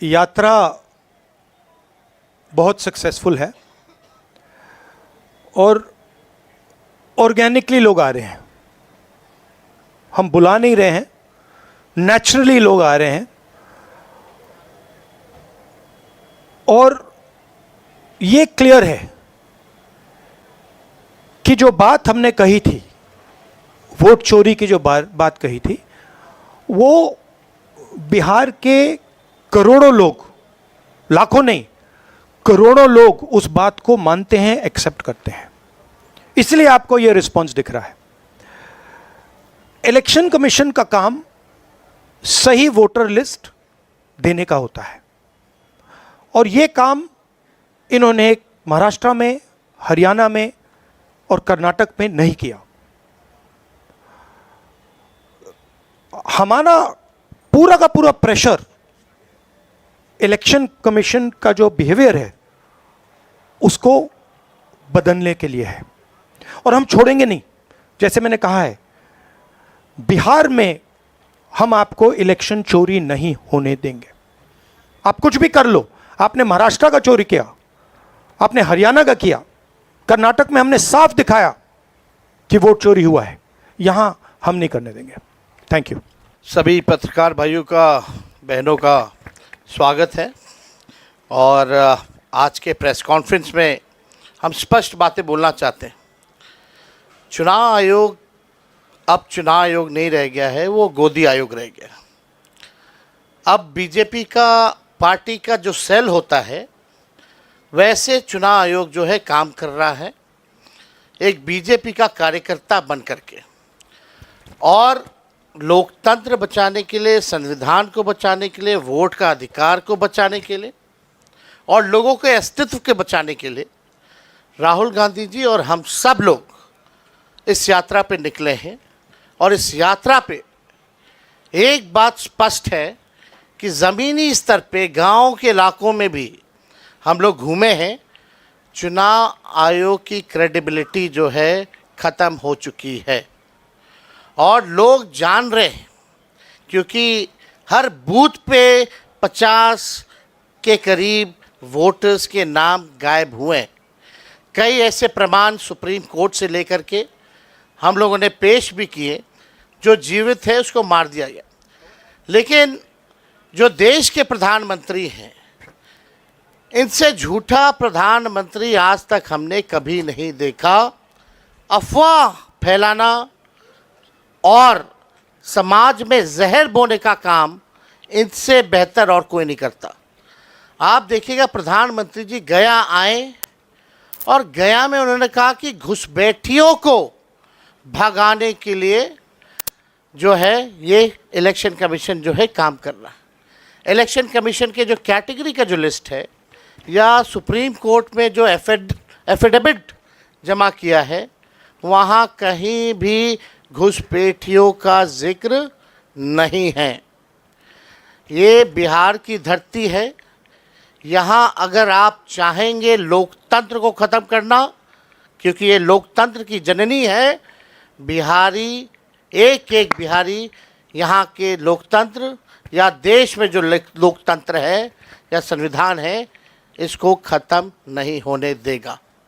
यात्रा बहुत सक्सेसफुल है और ऑर्गेनिकली लोग आ रहे हैं। हम बुला नहीं रहे हैं, नेचुरली लोग आ रहे हैं। और ये क्लियर है कि जो बात हमने कही थी, वोट चोरी की जो बात कही थी, वो बिहार के करोड़ों लोग, लाखों नहीं, करोड़ों लोग उस बात को मानते हैं, एक्सेप्ट करते हैं। इसलिए आपको यह रिस्पॉन्स दिख रहा है। इलेक्शन कमीशन का काम सही वोटर लिस्ट देने का होता है और यह काम इन्होंने महाराष्ट्र में, हरियाणा में और कर्नाटक में नहीं किया। हमारा पूरा का पूरा प्रेशर इलेक्शन कमीशन का जो बिहेवियर है उसको बदलने के लिए है और हम छोड़ेंगे नहीं। जैसे मैंने कहा है, बिहार में हम आपको इलेक्शन चोरी नहीं होने देंगे। आप कुछ भी कर लो, आपने महाराष्ट्र का चोरी किया, आपने हरियाणा का किया, कर्नाटक में हमने साफ दिखाया कि वोट चोरी हुआ है, यहां हम नहीं करने देंगे। Thank you. सभी पत्रकार भाइयों का, बहनों का स्वागत है और आज के प्रेस कॉन्फ्रेंस में हम स्पष्ट बातें बोलना चाहते हैं। चुनाव आयोग अब चुनाव आयोग नहीं रह गया है, वो गोदी आयोग रह गया। अब बीजेपी का पार्टी का जो सेल होता है वैसे चुनाव आयोग जो है काम कर रहा है, एक बीजेपी का कार्यकर्ता बन करके, और लोकतंत्र बचाने के लिए, संविधान को बचाने के लिए, वोट का अधिकार को बचाने के लिए और लोगों के अस्तित्व के बचाने के लिए राहुल गांधी जी और हम सब लोग इस यात्रा पे निकले हैं। और इस यात्रा पे एक बात स्पष्ट है कि ज़मीनी स्तर पे, गांव के इलाकों में भी हम लोग घूमे हैं। चुनाव आयोग की क्रेडिबिलिटी जो है ख़त्म हो चुकी है और लोग जान रहे हैं, क्योंकि हर बूथ पे 50 के करीब वोटर्स के नाम गायब हुए हैं। कई ऐसे प्रमाण सुप्रीम कोर्ट से लेकर के हम लोगों ने पेश भी किए, जो जीवित है उसको मार दिया गया। लेकिन जो देश के प्रधानमंत्री हैं, इनसे झूठा प्रधानमंत्री आज तक हमने कभी नहीं देखा। अफवाह फैलाना और समाज में जहर बोने का काम इनसे बेहतर और कोई नहीं करता। आप देखिएगा, प्रधानमंत्री जी गया आए और गया में उन्होंने कहा कि घुसपैठियों को भगाने के लिए जो है ये इलेक्शन कमीशन जो है काम कर रहा है। इलेक्शन कमीशन के जो कैटेगरी का जो लिस्ट है या सुप्रीम कोर्ट में जो एफिडेविट जमा किया है, वहाँ कहीं भी घुसपैठियों का जिक्र नहीं है। ये बिहार की धरती है। यहाँ अगर आप चाहेंगे लोकतंत्र को ख़त्म करना, क्योंकि ये लोकतंत्र की जननी है, बिहारी, एक एक बिहारी यहाँ के लोकतंत्र या देश में जो लोकतंत्र है या संविधान है, इसको ख़त्म नहीं होने देगा।